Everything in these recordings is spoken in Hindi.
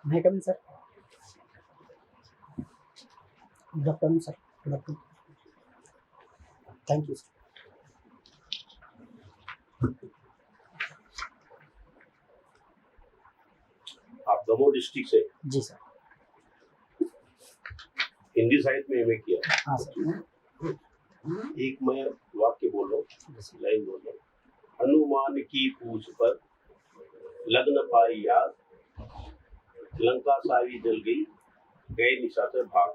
May I come in, sir? Good afternoon, sir. Good afternoon. Thank you, sir. आप दमोह डिस्ट्रिक्ट से जी सर। हिंदी साहित्य में एमए किया। हाँ सर। एक मैं वाक्य बोल रहा हूँ, लाइन बोल रहा हूँ। हनुमान की पूछ पर लग न पाई याद, लंका सारी जल गई, गए निशाचर भाग।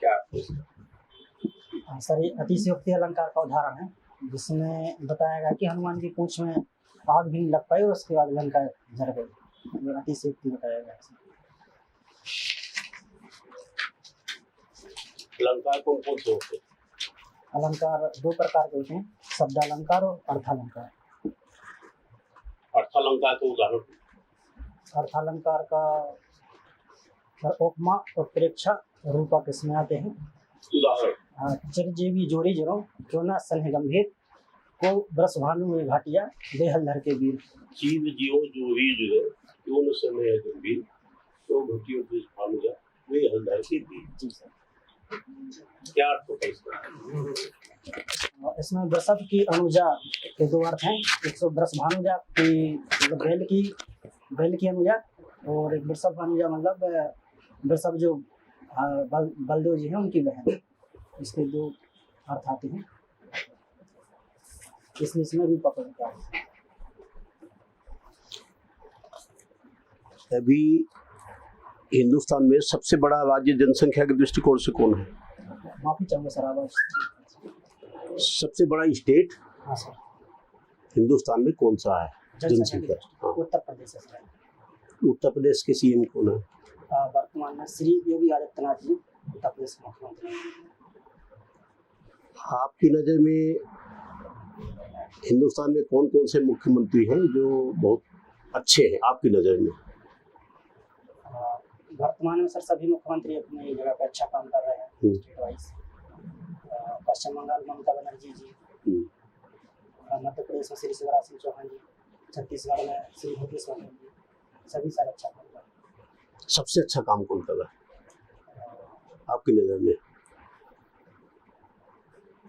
क्या अर्थ है इसका? सर, ये अतिशयोक्ति अलंकार का उदाहरण है, जिसमें बताया गया कि हनुमान की पूंछ में आग भी नहीं लग पाई और उसके बाद लंका जल गई। ये अतिशयोक्ति बताया गया है। अलंकार कौन कौन से होते हैं? अलंकार दो प्रकार के होते हैं, शब्दालंकार और अर्थालंकार। अर्थालंकार का उदाहरण? अर्थालंकार का उपमा, उत्प्रेक्षा, रूपक इसमें आते हैं। उदाहरण? चिरजीवी जोड़ी जरो, जो न सन्ह गंभीर, को ब्रस भानु में घाटिया, बेहलधर के वीर। चीर जियो जो ही जुड़े, क्यों न समय गंभीर, तो घटियो ब्रस भानु जा, वे हलधर के वीर। जी सर। क्या अर्थ होता है इसका? इसमें वृषभ की अनुजा के दो अर्थ हैं। एक तो वृष भानुजा की मतलब बैल की अनुजा, और एक वृषभ भानुजा मतलब वृषभ जो बलदेव जी हैं उनकी बहन। इसके दो अर्थ आते हैं, इसलिए इसमें रूपक होता है। अभी हिंदुस्तान में सबसे बड़ा राज्य जनसंख्या के दृष्टिकोण से कौन है? माफी चाहूंगा सर, आवाज। सबसे बड़ा स्टेट हाँ सर। हिंदुस्तान में कौन सा है जनसंख्या? हाँ। उत्तर प्रदेश है सर। उत्तर प्रदेश के सीएम कौन है? वर्तमान में श्री योगी आदित्यनाथ जी उत्तर प्रदेश के मुख्यमंत्री। आपकी नज़र में हिंदुस्तान में कौन कौन से मुख्यमंत्री हैं जो बहुत अच्छे हैं आपकी नज़र में? वर्तमान में सर सभी मुख्यमंत्री अपनी जगह पर अच्छा काम कर रहे हैं स्टेट वाइज। पश्चिम बंगाल ममता बनर्जी जी, मध्य प्रदेश में श्री शिवराज सिंह चौहान जी, छत्तीसगढ़ में श्री भूपेश बघेल जी, सभी सर अच्छा काम कर रहे हैं। सबसे अच्छा काम कौन कर रहा है आपकी नज़र में?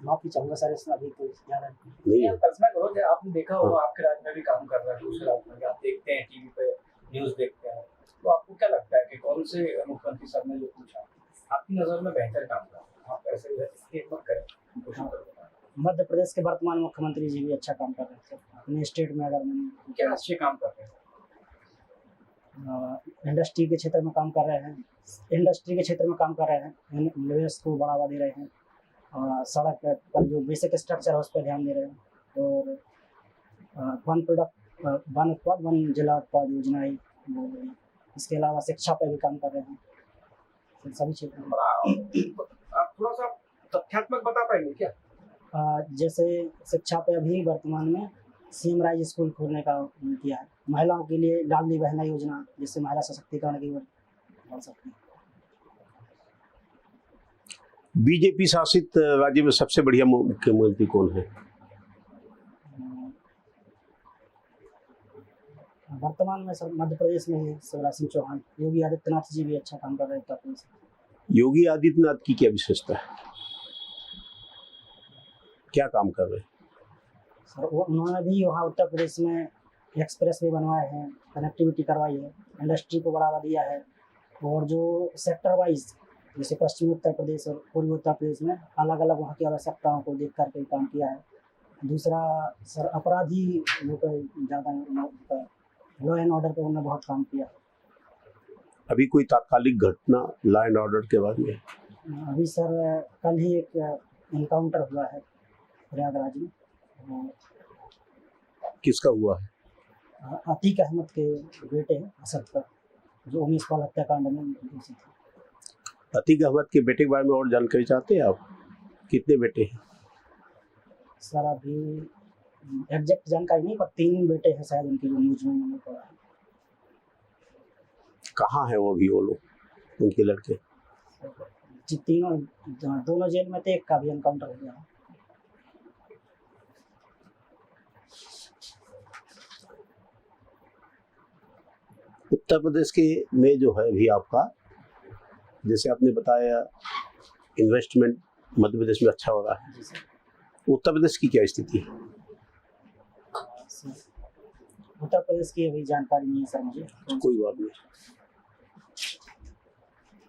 माफी चाहूंगा सर, इसमें अभी तो ज़्यादा नहीं है। कल्पना करो कि आपने देखा होगा आपके राज्य में भी काम कर रहा है, दूसरे राज्य में भी आप देखते हैं, टीवी पे न्यूज़ देखते हैं, तो आपको क्या लगता है कि कौन से मुख्यमंत्री साहब ने जो पूछा आपकी नज़र में बेहतर काम कर रहा है? आप ऐसे स्टेट मत करें, कोशिश करो। मध्य प्रदेश के वर्तमान मुख्यमंत्री जी भी अच्छा काम कर रहे हैं अपने स्टेट में। अगर मैंने क्या अच्छे काम कर रहे हैं? इंडस्ट्री के क्षेत्र में काम कर रहे हैं, इंडस्ट्री के क्षेत्र में काम कर रहे हैं, निवेश को बढ़ावा दे रहे हैं, सड़क पर जो बेसिक स्ट्रक्चर है उस पर ध्यान दे रहे हैं, और वन उत्पाद वन जिला उत्पाद योजना है वो। इसके अलावा शिक्षा पर भी काम कर रहे हैं, सभी क्षेत्रों में। आप थोड़ा सा तथ्यात्मक बता पाएंगे क्या? जैसे शिक्षा पे अभी वर्तमान में सीएम राइज स्कूल खोलने का किया है। महिलाओं के लिए लाडली बहना योजना, जिससे महिला सशक्तिकरण की ओर बढ़ सकती है। बीजेपी शासित राज्य में सबसे बढ़िया मुख्यमंत्री कौन है? वर्तमान में सर मध्य प्रदेश में है शिवराज सिंह चौहान। योगी आदित्यनाथ जी भी अच्छा काम कर रहे हैं उत्तर प्रदेश में। योगी आदित्यनाथ की क्या विशेषता है, क्या काम कर रहे हैं? सर उन्होंने भी वहाँ उत्तर प्रदेश में एक्सप्रेस वे बनवाए हैं, कनेक्टिविटी करवाई है, इंडस्ट्री को बढ़ावा दिया है, और जो सेक्टर वाइज जैसे पश्चिमी उत्तर प्रदेश और पूर्वी उत्तर प्रदेश में अलग अलग वहाँ की आवश्यकताओं को देख करके काम किया है। दूसरा सर अपराधी लोग ज़्यादा लॉ एंड ऑर्डर पे उन्होंने बहुत काम किया। अभी कोई तात्कालिक घटना लॉ एंड ऑर्डर के बारे में? अभी सर कल ही एक इनकाउंटर हुआ है प्रयागराज में। किसका हुआ है? अतीक अहमद के बेटे हैं असद का, जो 19 साल हत्याकांड में दोषी थे। अतीक अहमद के बेटे के बारे में और जानकारी चाहते हैं आप? कितने बेटे हैं? सर अभी एग्जैक्ट जानकारी नहीं, पर 3 बेटे हैं शायद उनकी, जो न्यूज में मैंने पढ़ा है। कहाँ है वो अभी वो लोग, उनके लड़के? जी तीनों, दोनों जेल में थे, एक का भी एनकाउंटर हो गया। उत्तर प्रदेश के में जो है भी आपका, जैसे आपने बताया इन्वेस्टमेंट मध्य प्रदेश में अच्छा हो रहा है, जी सर। उत्तर प्रदेश की क्या स्थिति है? उत्तर प्रदेश की अभी जानकारी नहीं है सर मुझे। कोई बात नहीं।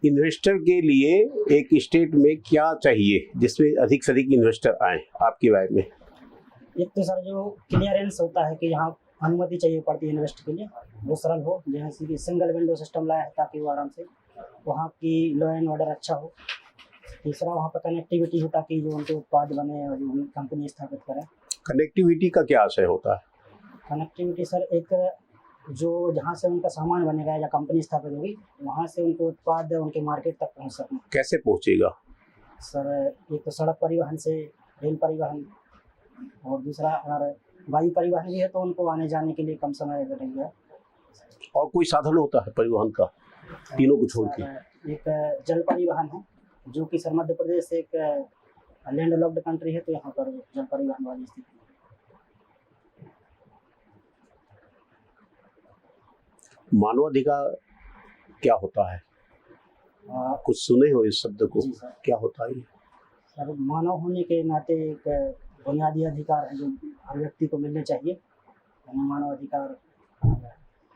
इन्वेस्टर के लिए एक स्टेट में क्या चाहिए जिसमें अधिक से अधिक इन्वेस्टर आए आपकी राय में? एक तो सर जो क्लियरेंस होता है कि यहाँ अनुमति चाहिए पड़ती है इन्वेस्ट के लिए, वो सरल हो, जैसे कि सिंगल विंडो सिस्टम लाया है ताकि वो आराम से वहाँ की लॉ एंड ऑर्डर अच्छा हो। तीसरा वहाँ पर कनेक्टिविटी हो ताकि जो उनके उत्पाद बने और जो भी कंपनी स्थापित करें। कनेक्टिविटी का क्या आशय होता है? कनेक्टिविटी सर एक जो जहाँ से उनका सामान बनेगा या कंपनी स्थापित होगी वहाँ से उनके उत्पाद उनके मार्केट तक पहुँच सकें। कैसे पहुँचेगा? सर एक तो सड़क परिवहन से, रेल परिवहन, और दूसरा अगर वायु परिवहन भी है तो उनको आने जाने के लिए कम समय लगेगा। और कोई साधन होता है परिवहन का तीनों को छोड़ के? एक जल परिवहन है जो कि सर मध्य प्रदेश एक लैंड लॉक्ड कंट्री है, तो यहाँ पर जल परिवहन वाली स्थिति है। मानवाधिकार क्या होता है? कुछ सुने हो इस शब्द को? जी सर। क्या होता है ये? सर मानव होने के नाते एक बुनियादी अधिकार है जो हर व्यक्ति को मिलने चाहिए, यानी मानव अधिकार।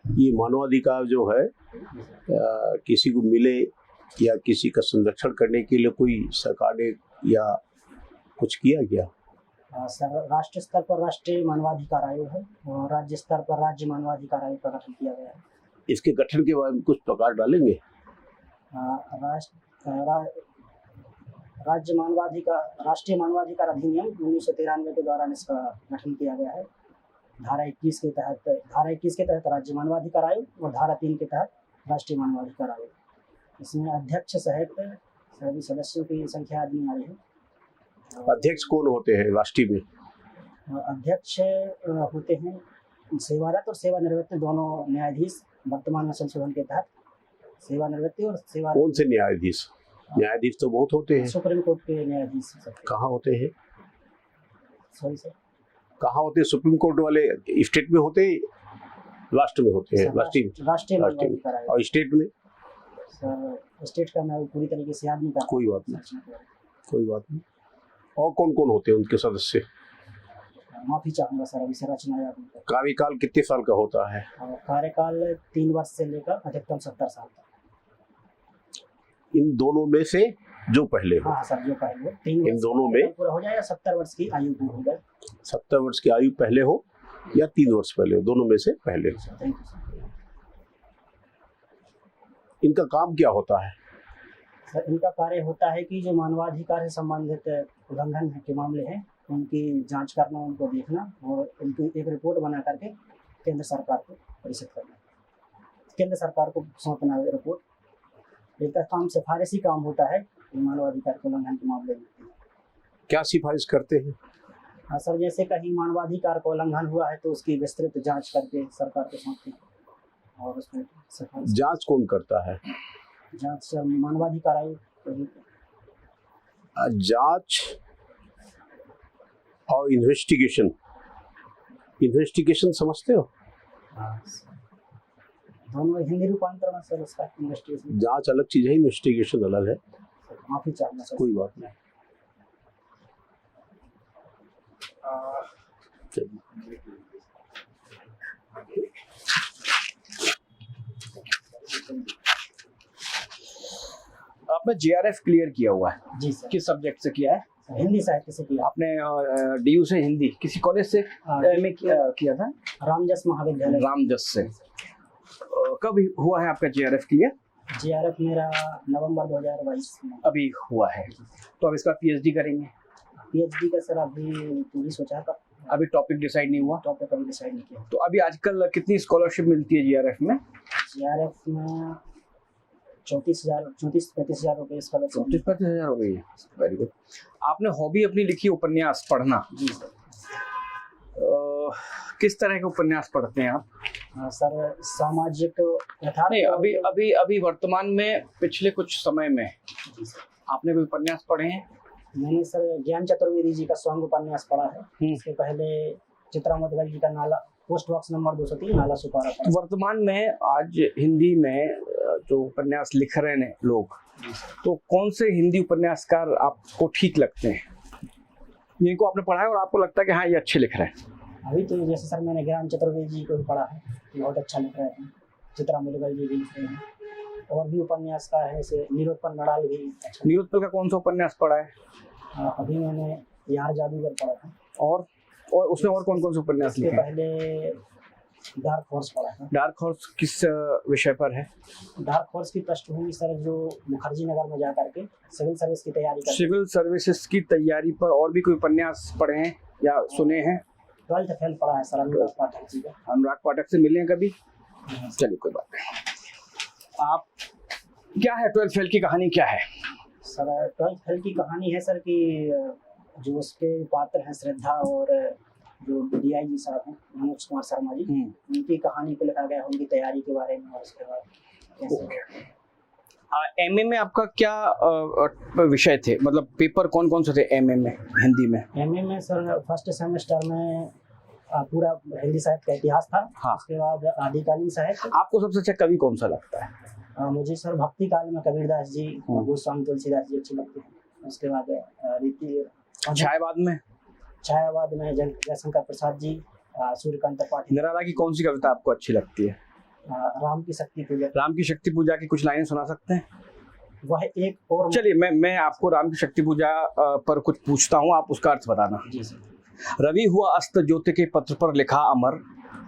ये मानवाधिकार जो है किसी को मिले या किसी का संरक्षण करने के लिए कोई सरकार ने या कुछ किया गया? सर राष्ट्रीय स्तर पर राष्ट्रीय मानवाधिकार आयोग है और राज्य स्तर पर राज्य मानवाधिकार आयोग का गठन किया गया है। इसके गठन के बारे में कुछ प्रकार डालेंगे? राष्ट्रीय मानवाधिकार अधिनियम 1993 के दौरान इसका गठन किया गया है। धारा 21 के तहत राज्य मानवाधिकार आयोग और धारा 3 के तहत राष्ट्रीय मानवाधिकार आयोग। इसमें अध्यक्ष सहित सभी सदस्यों की संख्या आदमी आई है। अध्यक्ष कौन होते हैं राष्ट्रीय में? अध्यक्ष होते हैं सेवारत और सेवानिवृत्त दोनों न्यायाधीश। वर्तमान में संशोधन के तहत सेवानिवृत्ति और सेवा। कौन से न्यायाधीश? न्यायाधीश तो बहुत होते हैं। सुप्रीम कोर्ट के न्यायाधीश। कहाँ होते हैं? सॉरी सर, कहाँ होते हैं? सुप्रीम कोर्ट वाले स्टेट में होते हैं, राष्ट्र में होते हैं? राष्ट्रीय मानवाधिकार आयोग। और स्टेट में? सर स्टेट का मैं पूरी तरीके से याद नहीं कर। कोई बात नहीं। और कौन कौन होते हैं उनके सदस्य? माफी चाहूंगा सर, अभी से रचना याद नहीं। कार्यकाल कितने साल का होता है? कार्यकाल 3 वर्ष से लेकर अधिकतम 70 साल तक। इन दोनों में से जो पहले हो? हाँ सर, जो पहले हो। 3 इन दोनों में पूरा हो जाए या 70 वर्ष की आयु पूरी हो जाए। 70 वर्ष की आयु पहले हो या 3 वर्ष पहले हो, दोनों में से पहले हो। Thank you sir. इनका काम क्या होता है? सर इनका कार्य होता है कि जो मानवाधिकार से संबंधित उल्लंघन के मामले हैं उनकी जांच करना, उनको देखना और उनकी एक रिपोर्ट बना करके केंद्र सरकार को प्रेषित करना, केंद्र सरकार को सौंपना रिपोर्ट। इनका काम सिफारिशी काम होता है मानवाधिकार के उल्लंघन के मामले में। क्या सिफारिश करते हैं? हाँ सर, जैसे कहीं मानवाधिकार का उल्लंघन हुआ है तो उसकी विस्तृत जांच करके सरकार को सौंपते हैं और उसमें सिफारिश। जांच कौन करता है? जांच मानवाधिकार आयोग। जांच और इन्वेस्टिगेशन समझते हो? दोनों हिंदी रूपांतरण है सर उसका। इन्वेस्टिगेशन, जांच अलग चीज है, इन्वेस्टिगेशन अलग है। माफी चाहूंगा सर। कोई बात नहीं। आपने JRF क्लियर किया हुआ है? जी सर। किस सब्जेक्ट से किया है? हिंदी साहित्य से किया। आपने DU से हिंदी किसी कॉलेज से में किया था? रामजस महाविद्यालय। रामजस से। कब हुआ है आपका JRF क्लियर? JRF मेरा नवंबर 2022 में अभी हुआ है। तो अब इसका PhD करेंगे? PhD का सर अभी पूरी सोचा था, अभी टॉपिक डिसाइड नहीं हुआ? टॉपिक अभी डिसाइड नहीं किया। तो अभी आजकल कितनी स्कॉलरशिप मिलती है JRF में? JRF में 34-35 हजार रुपये स्कॉलरशिप। 34-35 हजार हो गई है। Very good. आपने हॉबी अपनी लिखी उपन्यास पढ़ना। जी सर। किस तरह के उपन्यास पढ़ते हैं आप? सर सामाजिक यथार्थ। नहीं, अभी वर्तमान में पिछले कुछ समय में आपने कोई उपन्यास पढ़े हैं? मैंने सर ज्ञान चतुर्वेदी जी का स्वांग उपन्यास पढ़ा है। इसके पहले चित्रा मधुकर जी का नाला पोस्ट बॉक्स नंबर 203 नाला सुपारा पड़ा। वर्तमान में आज हिंदी में जो उपन्यास लिख रहे हैं लोग, तो कौन से हिंदी उपन्यासकार आपको ठीक लगते हैं, जिनको आपने पढ़ा है और आपको लगता है कि हाँ ये अच्छे लिख रहे हैं? अभी तो जैसे सर मैंने ज्ञान चतुर्वेदी जी को भी पढ़ा है, बहुत अच्छा लिख रहे हैं। चित्रा मुदगल जी भी लिख रहे हैं, और भी उपन्यासकार है जैसे निरुपम नड़ाल भी अच्छा। निरुपम का कौन सा उपन्यास पढ़ा है? अभी मैंने यार जादूगर पढ़ा था। और उसमें और कौन कौन से उपन्यास इसके लिखे हैं? पहले डार्क हॉर्स पढ़ा था। डार्क हॉर्स किस विषय पर है? डार्क हॉर्स की पृष्ठभूमि सर जो मुखर्जी नगर में जा करके सिविल सर्विस की तैयारी करते सिविल सर्विसेज की तैयारी पर और भी कोई उपन्यास पढ़े हैं या सुने हैं? 12th फेल पढ़ा है सर अनुराग पाठक जी का। अनुराग पाठक से मिले हैं कभी? चलिए कोई बात नहीं। आप क्या है 12th फेल की कहानी क्या है? सर 12th फेल की कहानी है सर कि जो उसके पात्र हैं श्रद्धा और जो DIG साहब हैं मनोज कुमार शर्मा जी, उनकी कहानी को लिखा गया है, उनकी तैयारी के बारे में और उसके बाद कैसे। एमए में आपका क्या विषय थे, मतलब पेपर कौन कौन से थे एमए में हिंदी में? एमए में सर फर्स्ट सेमेस्टर में पूरा हिंदी साहित्य का इतिहास था। हाँ। उसके बाद आदिकालीन साहित्य। आपको सबसे अच्छा कवि कौन सा लगता है? मुझे सर भक्ति काल में कबीरदास जी और गोस्वामी तुलसीदास जी अच्छे लगते हैं। उसके बाद रीति छायावाद में जयशंकर प्रसाद जी, सूर्यकांत त्रिपाठी। निराला की कौन सी कविता आपको अच्छी लगती है? राम की शक्ति पूजा। राम की शक्ति पूजा की कुछ लाइनें सुना सकते हैं? वह एक और चलिए मैं आपको राम की शक्ति पूजा पर कुछ पूछता हूँ, आप उसका अर्थ बताना। जी सर। रवि हुआ अस्त ज्योति के पत्र पर लिखा अमर,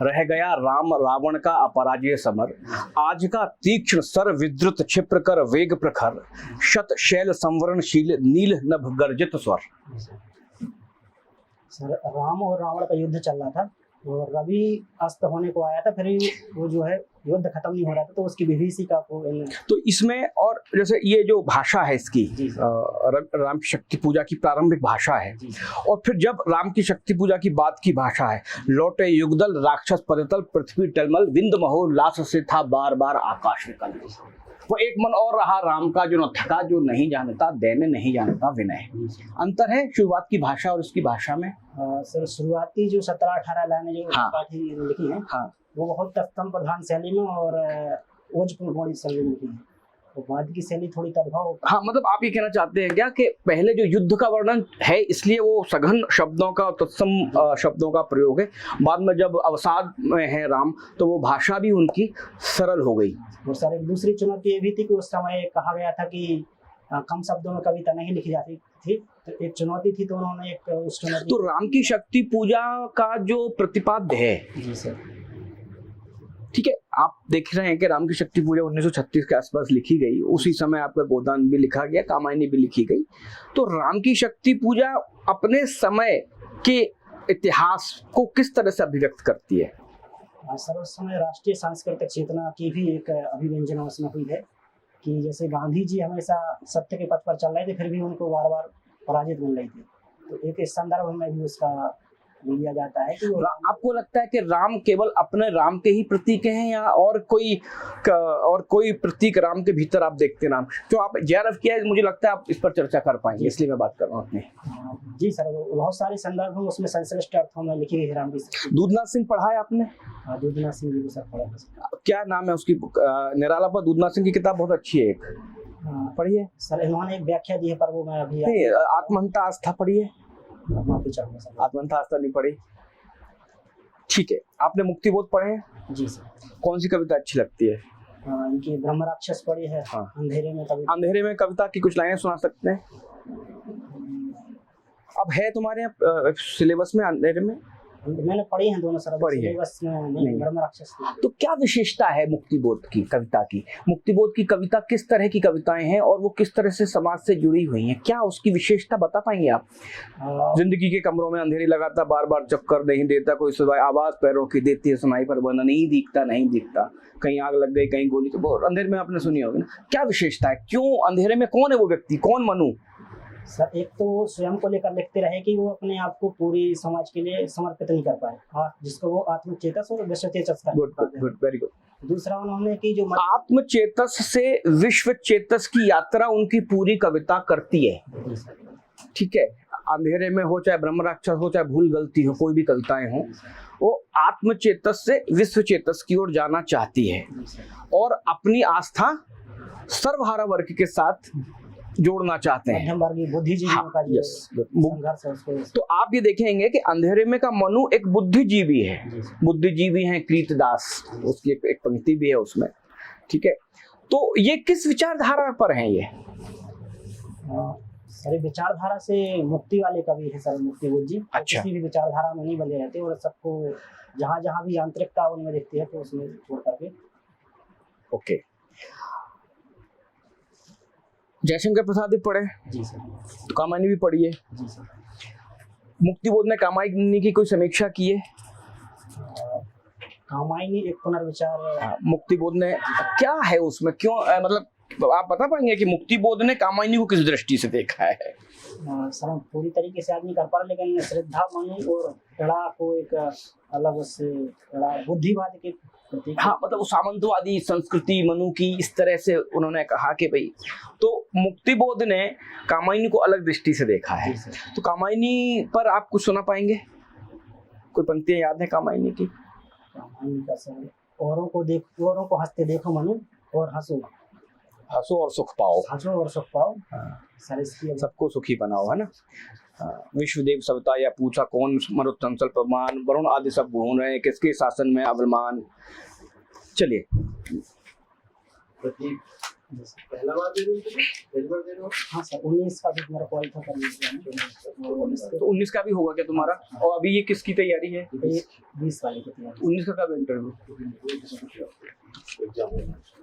रह गया राम रावण का अपराजय समर। आज का तीक्ष्ण सर विद्रुत क्षिप्र कर वेग प्रखर, शत शैल संवरणशील नील नभ गर्जित स्वर। सर राम और रावण का युद्ध चल रहा था और रवि अस्त होने को आया था, फिर वो जो है युद्ध खत्म नहीं हो रहा था, तो उसकी विभीषिका को तो इसमें और जैसे ये जो भाषा है इसकी राम की शक्ति पूजा की प्रारंभिक भाषा है, और फिर जब राम की शक्ति पूजा की बात की भाषा है, लौटे युगदल राक्षस परतल पृथ्वी टलमल विंद महोल्लास से था बार बार आकाश निकल। वो एक मन और रहा राम का जो न थका, जो नहीं जानता दैन्य नहीं जानता विनय। अंतर है शुरुआत की भाषा और इसकी भाषा में? सर शुरुआती जो 17-18 लाइनें जो पाठी लिखी हैं, वो बहुत तत्सम प्रधान शैली में और ओजपूर्ण शैली में लिखी है, तो बाद की शैली थोड़ी तद्भव। हाँ, मतलब आप ये कहना चाहते हैं क्या कि पहले जो युद्ध का वर्णन है इसलिए वो सघन शब्दों का तत्सम शब्दों का प्रयोग है, बाद में जब अवसाद में है राम तो वो भाषा भी उनकी सरल हो गई। और सर एक दूसरी चुनौती ये भी थी कि उस समय कहा गया था कि कम शब्दों में कविता नहीं लिखी जाती थी, तो एक चुनौती थी, तो उन्होंने एक उस चुनौती। तो राम की शक्ति पूजा का जो प्रतिपाद्य है, जी सर, ठीक है, आप देख रहे हैं कि राम की शक्ति पूजा 1936 के आसपास लिखी गई, उसी समय आपका गोदान भी लिखा गया, कामायनी भी लिखी गई। तो राम की शक्ति पूजा अपने समय के इतिहास को किस तरह से अभिव्यक्त करती है? सर उस समय राष्ट्रीय सांस्कृतिक चेतना की भी एक अभिव्यंजना उसमें हुई है कि जैसे गांधी जी हमेशा सत्य के पथ पर चल रहे थे, फिर भी उनको बार बार पराजित मिल रही थी, तो एक इस संदर्भ में भी उसका लिया जाता है कि आपको लगता है कि राम केवल अपने राम के ही प्रतीक हैं या और कोई प्रतीक राम के भीतर आप देखते हैं? राम जो आप JRF किया है, मुझे लगता है आप इस पर चर्चा कर पाएंगे, इसलिए मैं बात कर रहा हूँ अपने। जी सर, बहुत सारे संदर्भ हैं उसमें संश्लिष्ट अर्थों में लिखी गई है राम की। दूधनाथ सिंह पढ़ा है आपने? दूधनाथ सिंह जी को सर पढ़ा। क्या नाम है उसकी? निराला पर दूधनाथ सिंह की किताब बहुत अच्छी है, एक पढ़िए सर। इन्होंने एक व्याख्या दी है पर वो मैं अभी आत्महंता आस्था पढ़िए। आत्महंता आस्था नहीं पढ़ी, ठीक है। आपने मुक्तिबोध पढ़े हैं? जी सर। कौन सी कविता अच्छी लगती है? इनकी ब्रह्म राक्षस पढ़ी है। अंधेरे में कविता। अंधेरे में कविता की कुछ लाइनें सुना सकते हैं? अब है तुम्हारे यहाँ सिलेबस में अंधेरे में? मैंने पढ़ी हैं दोनों सर, पढ़ी है नहीं। ब्रह्म राक्षस। तो क्या विशेषता है मुक्तिबोध की कविता की? मुक्तिबोध की कविता किस तरह की कविताएं हैं और वो किस तरह से समाज से जुड़ी हुई हैं? क्या उसकी विशेषता बता पाएंगे आप? जिंदगी के कमरों में अंधेरी लगाता, बार बार चक्कर नहीं देता, कोई सिवाय आवाज पैरों की देती है सुनाई पर वरना नहीं दिखता, कहीं आग लग गई कहीं गोली, तो अंधेरे में आपने सुनी होगी ना। क्या विशेषता है? क्यों अंधेरे में? कौन है वो व्यक्ति? कौन मनु? सर एक तो स्वयं को लेकर लिखते रहे कि वो अपने आप को पूरी समाज के लिए समर्पित नहीं कर पाए, जिसको वो आत्मचेतस और विश्व चेतस का। Good, very good. दूसरा उन्होंने की जो आत्मचेतस से विश्व चेतस की यात्रा उनकी पूरी कविता करती है, ठीक है। अंधेरे में हो, चाहे ब्रह्म राक्षस हो, चाहे भूल गलती हो, कोई भी कविताएं हो, वो आत्मचेतस से विश्व चेतस की ओर जाना चाहती है और अपनी आस्था सर्वहारा वर्ग के साथ जोड़ना चाहते हैं। मध्यम वर्गीय बुद्धिजीवियों का जो संघर्ष है उसको। तो आप ये देखेंगे कि अंधेरे में का मनु एक बुद्धिजीवी है, बुद्धिजीवी है कृतदास, उसकी एक पंक्ति भी है उसमें, ठीक है। तो ये किस विचारधारा पर हैं ये? सारी विचारधारा से मुक्ति वाले कवि है सर मुक्तिबोध जी। अच्छा। किसी भी विचारधारा में नहीं बंधे रहते और सबको जहाँ जहाँ भी आंतरिकता उनमें दिखती है तो उसमें छोड़ करके। ओके। जयशंकर प्रसाद भी पढ़े? जी सर। तो कामायनी भी पढ़ी है? जी सर। मुक्तिबोध ने कामायनी की कोई समीक्षा की है? कामायनी एक पुनर्विचार। मुक्तिबोध ने क्या है उसमें, क्यों मतलब आप बता पाएंगे कि मुक्तिबोध ने कामायनी को किस दृष्टि से देखा है? सर हम पूरी तरीके से आदमी कर पा रहे, लेकिन श्रद्धा मनु और कड़ा को एक अलग उससे बुद्धिवाद के प्रति। हाँ, मतलब सामंतवादी संस्कृति मनु की इस तरह से उन्होंने कहा कि भाई, तो मुक्तिबोध ने कामायनी को अलग दृष्टि से देखा है। तो कामायनी पर आप कुछ सुना पाएंगे? कोई पंक्तियां याद है कामायनी की? कामायनी का सर, औरों को हंसते देखो मनु और हंसो और सुख पाओ, हंसो और सुख पाओ। सर इसकी सबको सुखी बनाओ, है ना। विश्वदेव सविता या पूछा कौन, मरुत्तम सल्पमान, वरुण आदि सब भून रहे, किसके शासन में अवमान। चलिए पहला बार दे दो। हाँ सर 19 का भी मेरा कॉल था कर लीजिए। तो 19 का भी होगा क्या तुम्हारा? और अभी ये किसकी तैयारी है? 20 वाले की तैयारी। 19 का कब इंटरव्यू?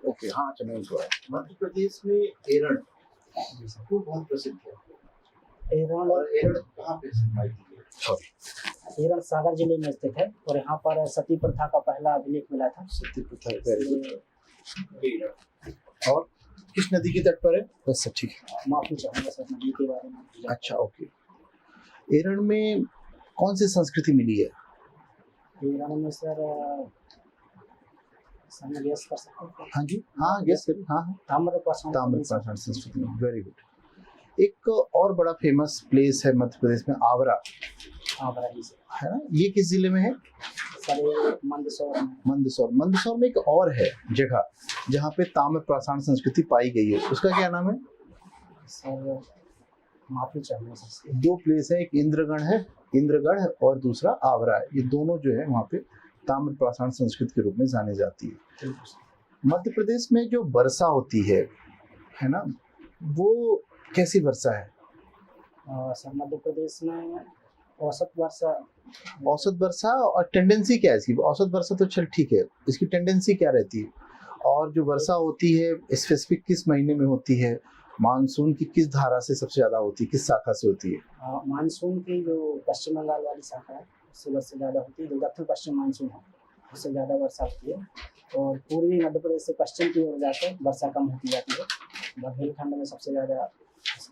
ओके, हाँ चलो। मध्य प्रदेश में एरण वो बहुत प्रसिद्ध है। एरण कहाँ पे है? एरण सागर जिले में स्थित है और यहाँ पर सती प्रथा का पहला अभिलेख मिला था। सती प्रथा। और किस नदी के तट पर है? बस ठीक है, माफी चाहूंगा सर नदी के बारे में। अच्छा ओके। एरण में कौन सी संस्कृति मिली है? एरण में सर मैं गेस कर सकता हूँ? हाँ जी, हाँ गेस करिए। हाँ ताम्रपाषाण संस्कृति, वेरी गुड। एक और बड़ा फेमस प्लेस है मध्य प्रदेश में, आवरा, है ना। ये किस जिले में है? सर मंदसौर में एक और है जगह जहाँ पे ताम्रपाषाण संस्कृति पाई गई है, उसका क्या नाम है? सर माफी चाहूंगा सर। दो प्लेस है, एक इंद्रगढ़ है और दूसरा आवरा है। ये दोनों जो है वहाँ पे ताम्रपाषाण संस्कृति के रूप में जानी जाती है। मध्य प्रदेश में जो वर्षा होती है ना, वो कैसी वर्षा है? सर मध्य प्रदेश में औसत वर्षा और टेंडेंसी क्या है इसकी? औसत वर्षा तो चल ठीक है, इसकी टेंडेंसी क्या रहती है? और जो वर्षा होती है स्पेसिफिक किस महीने में होती है? मानसून की किस धारा से सबसे ज्यादा होती है, किस शाखा से होती है? मानसून की जो पश्चिम बंगाल वाली शाखा है उससे वर्षा ज़्यादा होती है। जो दक्षिण पश्चिम मानसून है उससे ज़्यादा वर्षा होती है और पूर्वी मध्य प्रदेश से पश्चिम की ओर जाकर वर्षा कम होती जाती है। बघेलखंड में सबसे ज़्यादा।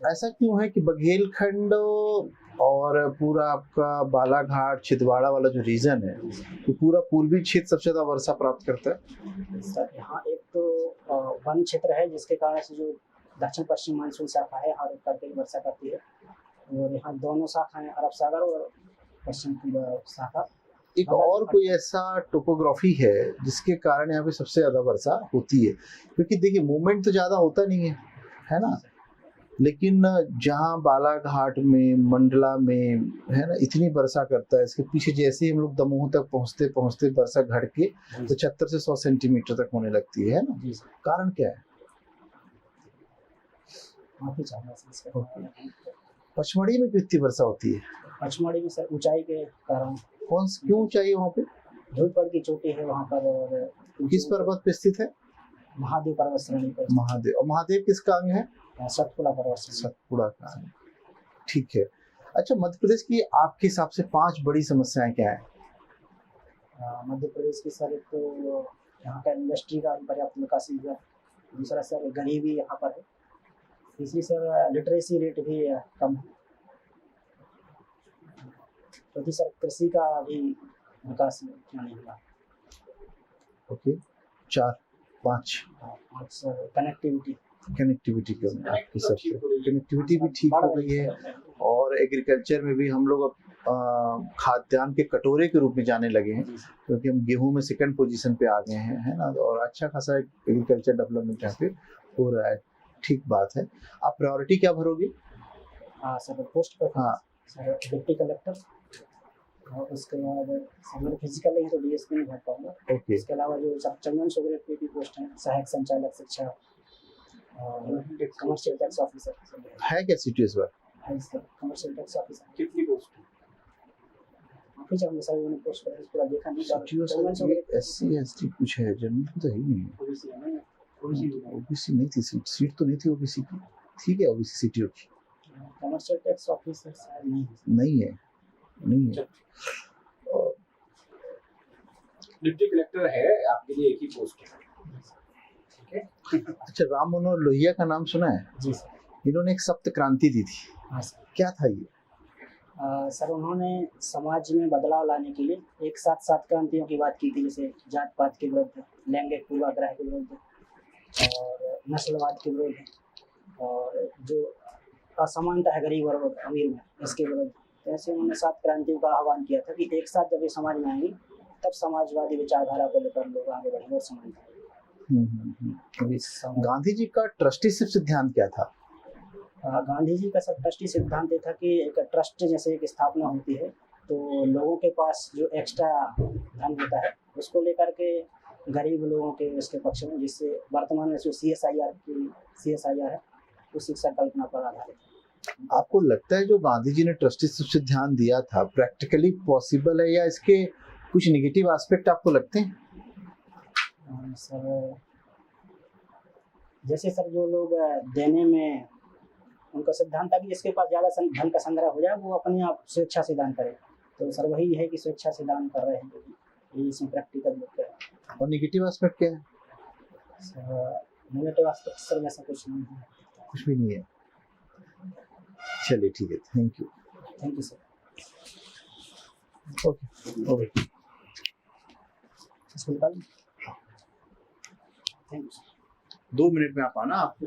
ऐसा क्यों है कि बघेलखंड और पूरा आपका बालाघाट छिंदवाड़ा वाला जो रीजन है, ये पूरा पूर्वी क्षेत्र सबसे ज्यादा वर्षा प्राप्त करता है? सर यहाँ एक तो वन क्षेत्र है जिसके कारण से जो दक्षिण पश्चिम मानसून शाखा है हर करके वर्षा करती है और यहाँ दोनों शाखाएं अरब सागर और पश्चिम की शाखा। एक और कोई ऐसा टोपोग्राफी है जिसके कारण यहाँ पे सबसे ज्यादा वर्षा होती है? क्योंकि देखिए मूवमेंट तो ज्यादा होता नहीं है ना, लेकिन जहाँ बालाघाट में मंडला में है ना इतनी वर्षा करता है, इसके पीछे जैसे ही हम लोग दमोह तक पहुँचते वर्षा घट के 75 से 100 सेंटीमीटर तक होने लगती है ना। कारण क्या है? पचमढ़ी में कितनी वर्षा होती है? पचमढ़ी में सर ऊंचाई के कारण। क्यों ऊंचाई है वहाँ पे? धूलगढ़ की चोटी है वहाँ पर। और किस पर्वत पे स्थित है? महादेव पर्वत श्रेणी पर। महादेव किसका अंग है? सतपुड़ा पर्वत। सतपुड़ा का अंग, ठीक है। अच्छा, मध्य प्रदेश की आपके हिसाब से 5 बड़ी समस्याएं क्या है? मध्य प्रदेश की सर, एक तो यहाँ का इंडस्ट्री का पर्याप्त विकास नहीं हुआ। दूसरा सर गरीबी यहाँ पर है। तीसरी सर लिटरेसी रेट भी कम है। चौथी सर कृषि का भी विकास नहीं हुआ। ओके, 4 5 सर कनेक्टिविटी कनेक्टिविटी भी ठीक हो गई है और और एग्रीकल्चर में भी हम लोग अब खाद्यान्न के कटोरे के रूप में जाने लगे हैं, क्योंकि हम गेहूं में सेकंड पोजीशन पे आ गए हैं, है ना। और अच्छा खासा एग्रीकल्चर डेवलपमेंट यहाँ पे हो रहा है, ठीक बात है। आप प्रायोरिटी क्या भरोगे? हाँ सर, पोस्ट पर हाँ सर डिप्टी कलेक्टर, और उसके बाद सर मेरे फिजिकल नहीं तो डीएसपी नहीं भर पाऊंगा। ओके, इसके अलावा जो चंदन सेक्रेटरी की पोस्ट है, सहायक संचालक शिक्षा और कमर्शियल टैक्स ऑफिसर है क्या सिटी इस बार? है इसका कमर्शियल टैक्स ऑफिसर। कितनी पोस्ट है? काफी जब सर उन्होंने पोस्ट पर पूरा देखा नहीं, सिटी चंदन सेक्रेटरी एससी एसटी कुछ है, जनरल तो है ही नहीं। ओबीसी है ना, ओबीसी नहीं थी सीट तो नहीं थी ओबीसी की, ठीक है ओबीसी सीटी की कमर्शियल टैक्स ऑफिसर शायद नहीं है। नहीं है, नहीं है। और डिप्टी कलेक्टर है, आपके लिए एक ही पोस्ट है, ठीक है। अच्छा, राम मनोहर लोहिया का नाम सुना है? जी सर। इन्होंने एक सप्त क्रांति दी थी, हाँ सर। क्या था ये? सर उन्होंने समाज में बदलाव लाने के लिए एक साथ 7 क्रांतियों की बात की थी, जैसे जात पात के विरुद्ध, लैंगिक पूर्वाग्रह के विरुद्ध और नस्लवाद के विरुद्ध और जो असमानता है गरीब और अमीर में, इसके विरुद्ध। ऐसे उन्होंने 7 क्रांतियों का आह्वान किया था कि एक साथ जब ये समाज में आएंगी तब समाजवादी विचारधारा को लेकर लोग आगे बढ़ेंगे और समाज। अभी गांधी जी का ट्रस्टीशिप सिद्धांत क्या था? गांधी जी का सब ट्रस्टी सिद्धांत ये था कि एक ट्रस्ट जैसे एक स्थापना होती है तो लोगों के पास जो एक्स्ट्रा धन होता है उसको लेकर के गरीब लोगों के उसके पक्ष में, जिससे वर्तमान में जो CSIR है उसी संकल्पना पर आधारित है। आपको लगता है जो गांधी जी ने ट्रस्टीशिप सिद्धांत दिया था प्रैक्टिकली पॉसिबल है, या इसके कुछ नेगेटिव एस्पेक्ट आपको लगते हैं? सर जैसे सर जो लोग देने में उनका सिद्धांत था कि जिसके पास ज़्यादा धन का संग्रह हो जाए वो अपने आप स्वेच्छा से दान करे, तो सर वही है कि स्वेच्छा से दान कर रहे हैं, ये इसमें प्रैक्टिकल लोग है। और नेगेटिव एस्पेक्ट क्या है? सर नेगेटिव एस्पेक्ट सर वैसा कुछ नहीं है। कुछ भी नहीं है, चलिए ठीक है, thank thank you sir. You. Okay thank you sir. 2 minute में आप आना, आपको